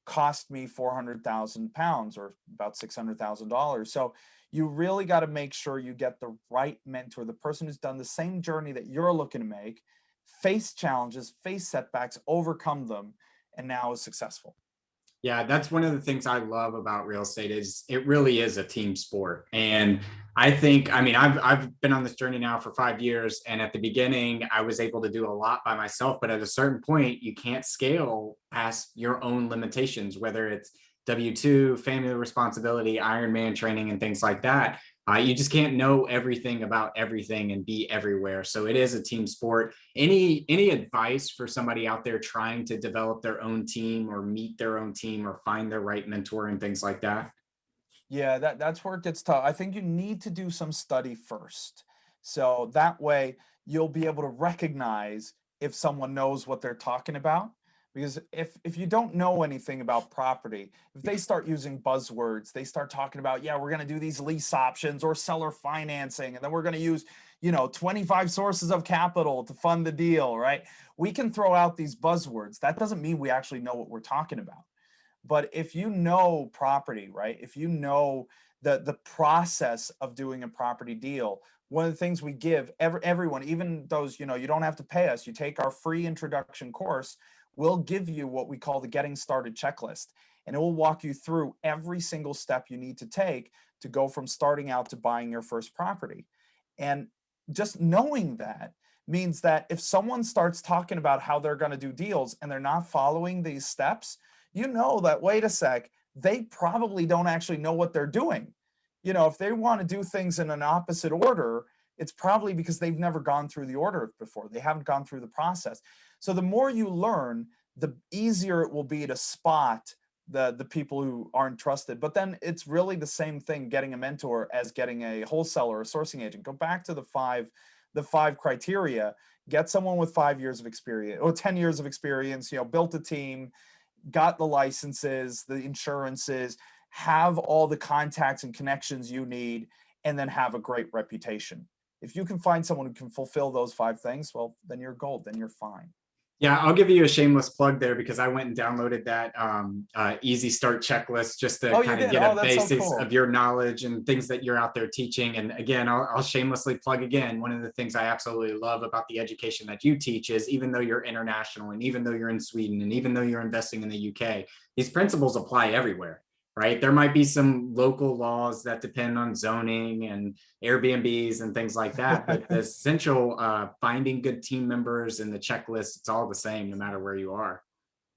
cost me 400,000 pounds, or about $600,000. So you really got to make sure you get the right mentor, the person who's done the same journey that you're looking to make, face challenges, face setbacks, overcome them, and now is successful. Yeah, that's one of the things I love about real estate is it really is a team sport. And I think, I mean, I've been on this journey now for 5 years. And at the beginning, I was able to do a lot by myself. But at a certain point, you can't scale past your own limitations, whether it's W-2, family responsibility, Ironman training, and things like that. You just can't know everything about everything and be everywhere. So it is a team sport. Any advice for somebody out there trying to develop their own team or meet their own team or find their right mentor and things like that? Yeah, that's where it gets tough. I think you need to do some study first. So that way you'll be able to recognize if someone knows what they're talking about. Because if you don't know anything about property, if they start using buzzwords, they start talking about, yeah, we're going to do these lease options or seller financing, and then we're going to use, 25 sources of capital to fund the deal, right? We can throw out these buzzwords. That doesn't mean we actually know what we're talking about. But if you know property, right? If you know the process of doing a property deal, one of the things we give everyone, even those, you don't have to pay us, you take our free introduction course, we'll give you what we call the getting started checklist. And it will walk you through every single step you need to take to go from starting out to buying your first property. And just knowing that means that if someone starts talking about how they're going to do deals and they're not following these steps, that, wait a sec, they probably don't actually know what they're doing. If they want to do things in an opposite order, it's probably because they've never gone through the order before. They haven't gone through the process. So the more you learn, the easier it will be to spot the people who aren't trusted. But then it's really the same thing getting a mentor as getting a wholesaler or sourcing agent. Go back to the five criteria. Get someone with 5 years of experience or 10 years of experience, built a team, got the licenses, the insurances, have all the contacts and connections you need, and then have a great reputation. If you can find someone who can fulfill those five things, well, then you're gold, then you're fine. Yeah, I'll give you a shameless plug there because I went and downloaded that easy start checklist just to Oh, you kind of did? get Oh, a that's so basics cool. of your knowledge and things that you're out there teaching. And again, I'll shamelessly plug again. One of the things I absolutely love about the education that you teach is even though you're international and even though you're in Sweden and even though you're investing in the UK, these principles apply everywhere, right? There might be some local laws that depend on zoning and Airbnbs and things like that. But the essential finding good team members and the checklist, it's all the same no matter where you are.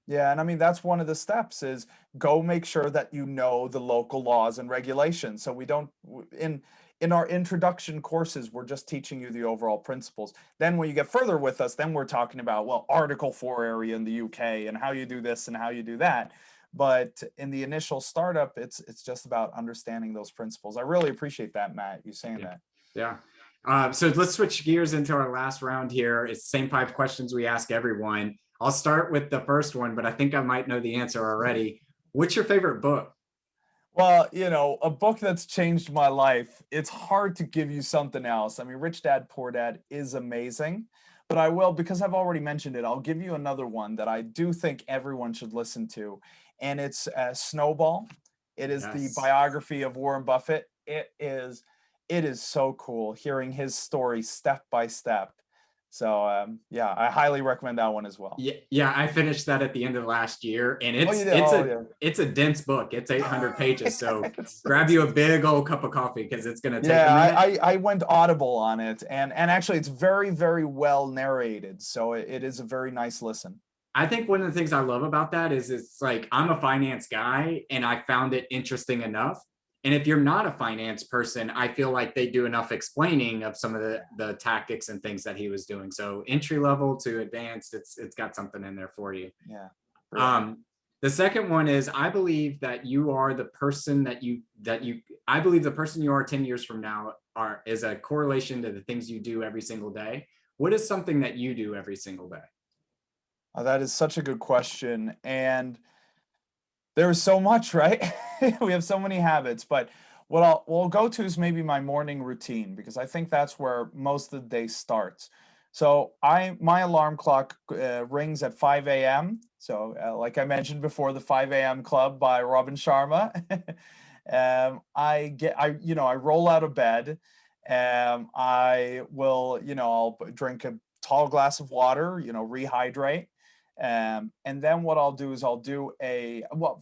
Yeah, and I mean that's one of the steps is go make sure that you know the local laws and regulations. So we don't in our introduction courses, we're just teaching you the overall principles. Then when you get further with us, then we're talking about, well, Article 4 area in the UK and how you do this and how you do that. But in the initial startup, it's just about understanding those principles. I really appreciate that, Matt, you saying Yeah. that. Yeah. So let's switch gears into our last round here. It's the same 5 questions we ask everyone. I'll start with the first one, but I think I might know the answer already. What's your favorite book? Well, a book that's changed my life, it's hard to give you something else. I mean, Rich Dad, Poor Dad is amazing, but I will, because I've already mentioned it, I'll give you another one that I do think everyone should listen to. And it's Snowball. It is the Yes. biography of Warren Buffett. It is so cool hearing his story step by step So yeah, I highly recommend that one as well. Yeah, I finished that at the end of last year, and Oh, you did? Oh, yeah. it's a dense book. It's 800 pages, so It's grab you a big old cup of coffee because it's going to take a Yeah, minute. I went Audible on it, and actually it's very, very well narrated, so it is a very nice listen. I think one of the things I love about that is it's like I'm a finance guy and I found it interesting enough. And if you're not a finance person, I feel like they do enough explaining of some of the tactics and things that he was doing. So entry level to advanced, it's got something in there for you. Yeah. Um, the second one is I believe that you are the person I believe the person you are 10 years from now is a correlation to the things you do every single day. What is something that you do every single day? That is such a good question, and there's so much, right? We have so many habits, but we'll go to is maybe my morning routine because I think that's where most of the day starts. So my alarm clock rings at 5 a.m. So like I mentioned before, the 5 a.m. Club by Robin Sharma. I roll out of bed. I will, I'll drink a tall glass of water, rehydrate. And then what I'll do is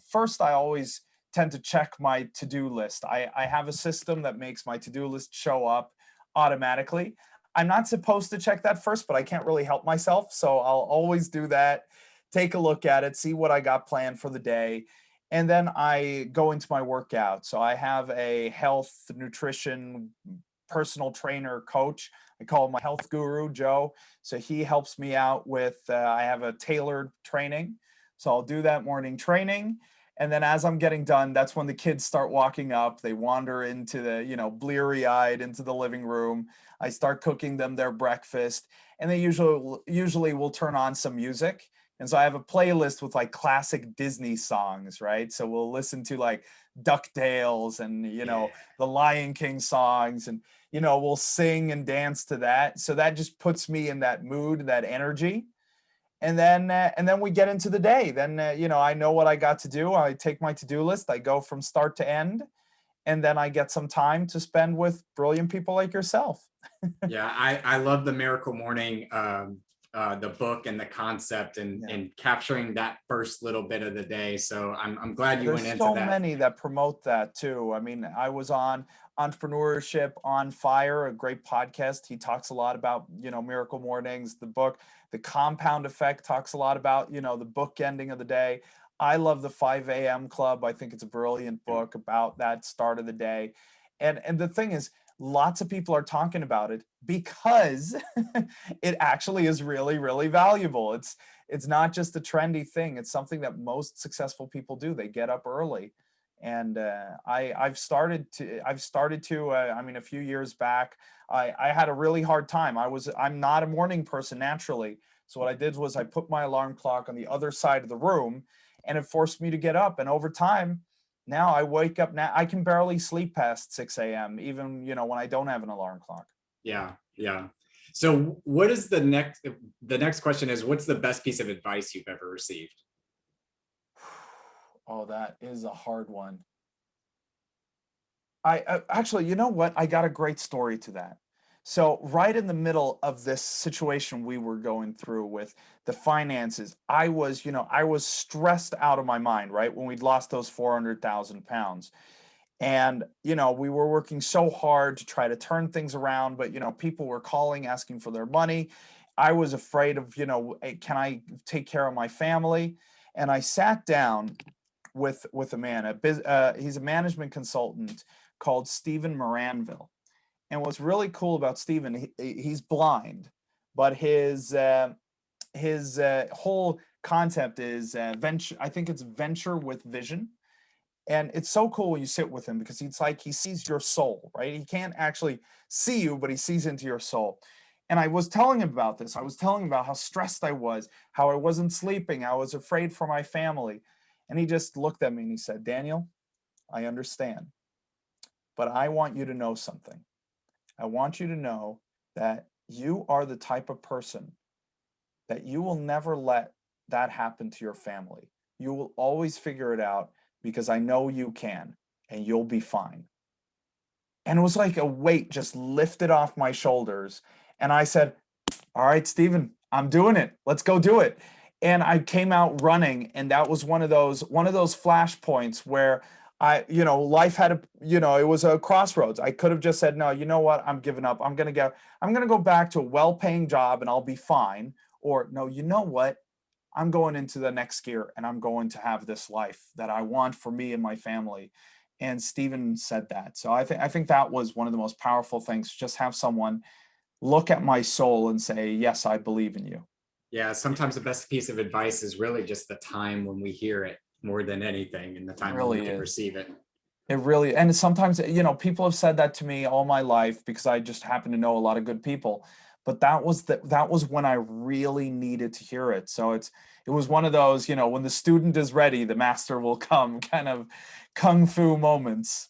first I always tend to check my to-do list. I have a system that makes my to-do list show up automatically. I'm not supposed to check that first, but I can't really help myself. So I'll always do that, take a look at it, see what I got planned for the day. And then I go into my workout. So I have a health, nutrition, personal trainer coach. I call him my health guru, Joe. So he helps me out with, I have a tailored training. So I'll do that morning training. And then as I'm getting done, that's when the kids start walking up. They wander into bleary eyed into the living room. I start cooking them their breakfast. And they usually will turn on some music. And so I have a playlist with like classic Disney songs, right? So we'll listen to like DuckTales and, the Lion King songs, and we'll sing and dance to that. So that just puts me in that mood, that energy. And then we get into the day. Then I know what I got to do. I take my to-do list. I go from start to end, and then I get some time to spend with brilliant people like yourself. Yeah, I love the Miracle Morning, the book and the concept and capturing that first little bit of the day. So I'm glad you went There's into so that. many that promote that too. I mean, I was on Entrepreneurship on Fire, a great podcast. He talks a lot about, Miracle Mornings, the book. The Compound Effect talks a lot about, the book ending of the day. I love the 5 a.m. Club. I think it's a brilliant book about that start of the day. And the thing is, lots of people are talking about it because it actually is really, really valuable. It's not just a trendy thing. It's something that most successful people do. They get up early. And I've started to I mean, a few years back, I had a really hard time. I'm not a morning person naturally. So what I did was I put my alarm clock on the other side of the room, and it forced me to get up. And over time, now I wake up, now I can barely sleep past 6 a.m. even, when I don't have an alarm clock. Yeah, yeah. So what is the next question is, what's the best piece of advice you've ever received? Oh, that is a hard one. I actually, you know what? I got a great story to that. So, right in the middle of this situation we were going through with the finances, I was stressed out of my mind, right? When we'd lost those 400,000 pounds. And, we were working so hard to try to turn things around, but, people were calling, asking for their money. I was afraid of, can I take care of my family? And I sat down with a man, he's a management consultant called Stephen Moranville. And what's really cool about Stephen, he's blind, but his whole concept is venture. I think it's venture with vision. And it's so cool when you sit with him because it's like he sees your soul, right? He can't actually see you, but he sees into your soul. And I was telling him about this. I was telling him about how stressed I was, how I wasn't sleeping, I was afraid for my family. And he just looked at me and he said, Daniel, I understand, but I want you to know something. I want you to know that you are the type of person that you will never let that happen to your family. You will always figure it out because I know you can, and you'll be fine. And it was like a weight just lifted off my shoulders. And I said, all right, Steven, I'm doing it. Let's go do it. And I came out running, and that was one of those flash points where life had it was a crossroads. I could have just said, no, you know what? I'm giving up. I'm gonna go back to a well-paying job and I'll be fine. Or no, you know what? I'm going into the next gear and I'm going to have this life that I want for me and my family. And Steven said that. So I think that was one of the most powerful things, just have someone look at my soul and say, yes, I believe in you. Yeah, sometimes the best piece of advice is really just the time when we hear it more than anything, and the It time when we really can is. receive it. It really, and sometimes, people have said that to me all my life because I just happen to know a lot of good people. But that was when I really needed to hear it. So it was one of those, when the student is ready, the master will come kind of kung fu moments.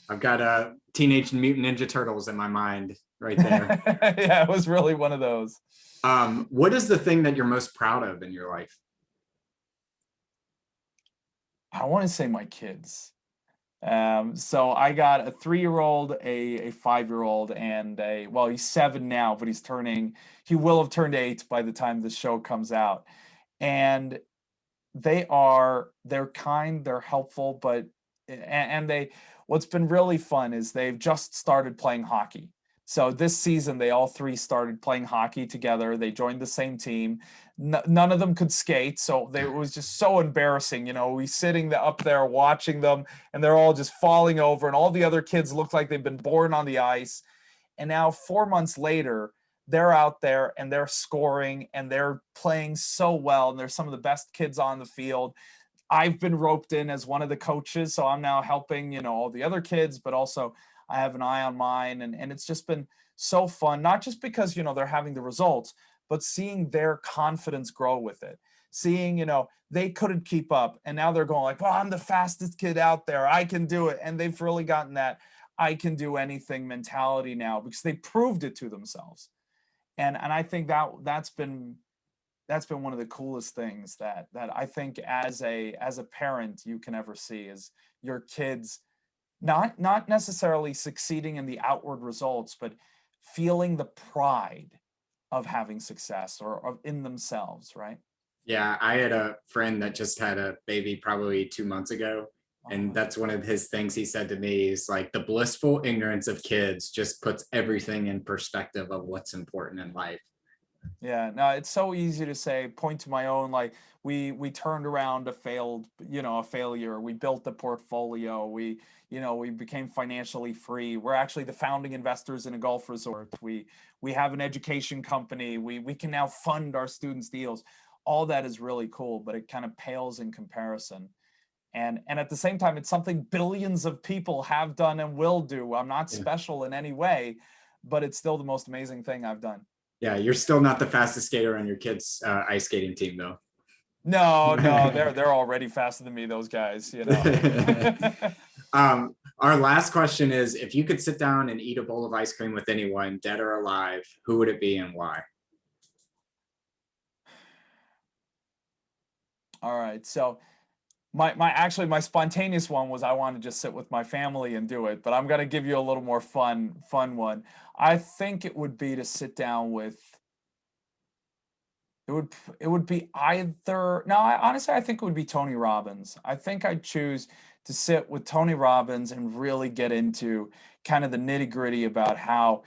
I've got a Teenage Mutant Ninja Turtles in my mind right there. Yeah, it was really one of those. What is the thing that you're most proud of in your life? I want to say my kids. So I got a 3-year-old, a 5-year-old, and well, he's 7 now, but he will have turned 8 by the time the show comes out. And they're kind, they're helpful, but what's been really fun is they've just started playing hockey. So this season they all three started playing hockey together. They joined the same team. None of them could skate, so it was just so embarrassing. We sitting up there watching them, and they're all just falling over, and all the other kids looked like they've been born on the ice. And now 4 months later, they're out there and they're scoring and they're playing so well. And they're some of the best kids on the field. I've been roped in as one of the coaches. So I'm now helping, all the other kids, but also I have an eye on mine. And it's just been so fun, not just because, they're having the results, but seeing their confidence grow with it. Seeing, they couldn't keep up. And now they're going like, oh, I'm the fastest kid out there. I can do it. And they've really gotten that I can do anything mentality now because they proved it to themselves. And I think that's been one of the coolest things that I think as a parent you can ever see is your kids not necessarily succeeding in the outward results, but feeling the pride of having success or in themselves, right? Yeah, I had a friend that just had a baby probably 2 months ago. And Oh, that's one of his things he said to me is like the blissful ignorance of kids just puts everything in perspective of what's important in life. yeah, no, it's so easy to say, point to my own, like we turned around a failure. We built the portfolio. We became financially free. We're actually the founding investors in a golf resort. We have an education company. We can now fund our students' deals. All that is really cool, but it kind of pales in comparison. And at the same time, it's something billions of people have done and will do. I'm not Yeah. special in any way, but it's still the most amazing thing I've done. Yeah, you're still not the fastest skater on your kids' ice skating team, though. No, no, they're already faster than me, those guys. Our last question is if you could sit down and eat a bowl of ice cream with anyone, dead or alive, who would it be and why? All right. So my spontaneous one was I want to just sit with my family and do it, but I'm gonna give you a little more fun one. I think it would be to sit down with it would be either no, honestly I think it would be Tony Robbins. I think I'd choose to sit with Tony Robbins and really get into kind of the nitty-gritty about how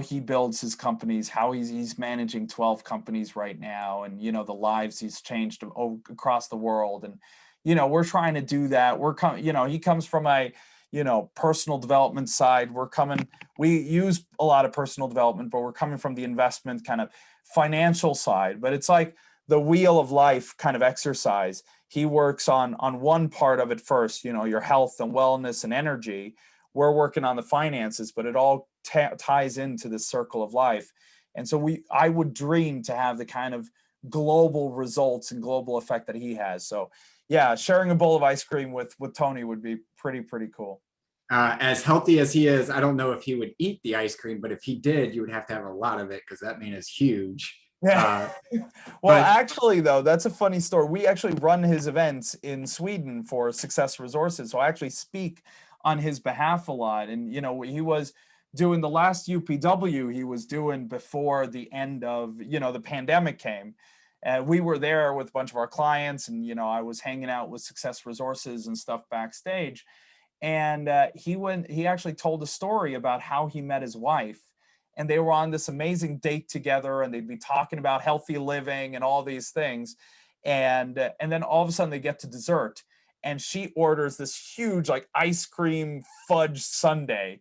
he builds his companies, how he's managing 12 companies right now, and the lives he's changed across the world. And we're trying to do that. We're coming, he comes from a personal development side. We use a lot of personal development, but we're coming from the investment kind of financial side. But it's like the wheel of life kind of exercise. He works on one part of it first, your health and wellness and energy. We're working on the finances, but it all ties into this circle of life. And so I would dream to have the kind of global results and global effect that he has. So yeah, sharing a bowl of ice cream with Tony would be pretty cool. As healthy as he is, I don't know if he would eat the ice cream, but if he did, you would have to have a lot of it because that man is huge. Yeah. Uh, Well, but actually, though, that's a funny story. We actually run his events in Sweden for Success Resources. So I actually speak on his behalf a lot. And, he was doing the last UPW he was doing before the end of, the pandemic came. And we were there with a bunch of our clients, and, I was hanging out with Success Resources and stuff backstage. And he actually told a story about how he met his wife, and they were on this amazing date together, and they'd be talking about healthy living and all these things. And then all of a sudden they get to dessert, and she orders this huge like ice cream fudge sundae.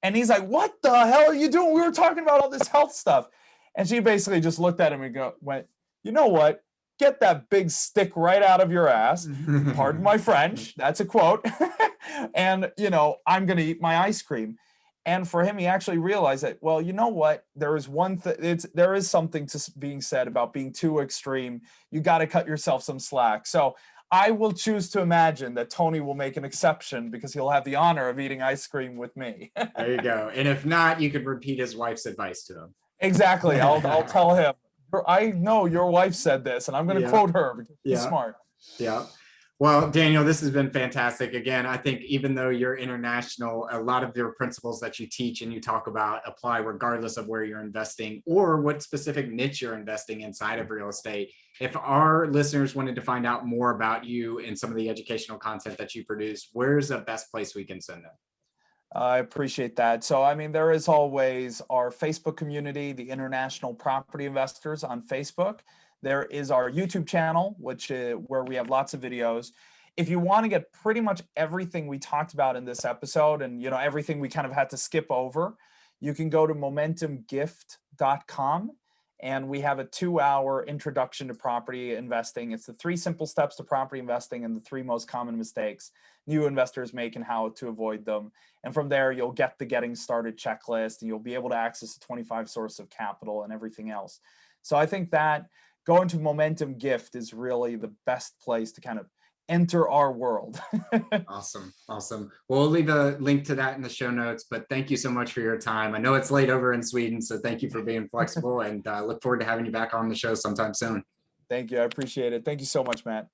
And he's like, "What the hell are you doing? We were talking about all this health stuff." And she basically just looked at him and went, "You know what? Get that big stick right out of your ass." Pardon my French. That's a quote. And, I'm going to eat my ice cream. And for him, he actually realized that, well, you know what? There is there is something to being said about being too extreme. You got to cut yourself some slack. So I will choose to imagine that Tony will make an exception because he'll have the honor of eating ice cream with me. There you go. And if not, you could repeat his wife's advice to him. Exactly. I'll tell him, "I know your wife said this," and I'm going to quote her because she's smart. Yeah. Well, Daniel, this has been fantastic. Again, I think even though you're international, a lot of your principles that you teach and you talk about apply regardless of where you're investing or what specific niche you're investing inside of real estate. If our listeners wanted to find out more about you and some of the educational content that you produce, where's the best place we can send them? I appreciate that. So, there is always our Facebook community, the International Property Investors on Facebook. There is our YouTube channel, which is where we have lots of videos. If you want to get pretty much everything we talked about in this episode and, everything we kind of had to skip over, you can go to momentumgift.com. And we have a 2-hour introduction to property investing. It's the 3 simple steps to property investing and the 3 most common mistakes new investors make and how to avoid them. And from there, you'll get the getting started checklist, and you'll be able to access a 25 source of capital and everything else. So I think that going to Momentum Gift is really the best place to kind of enter our world. Awesome. We'll leave a link to that in the show notes, but thank you so much for your time. I know it's late over in Sweden, so thank you for being flexible, and look forward to having you back on the show sometime soon. Thank you. I appreciate it. Thank you so much, Matt.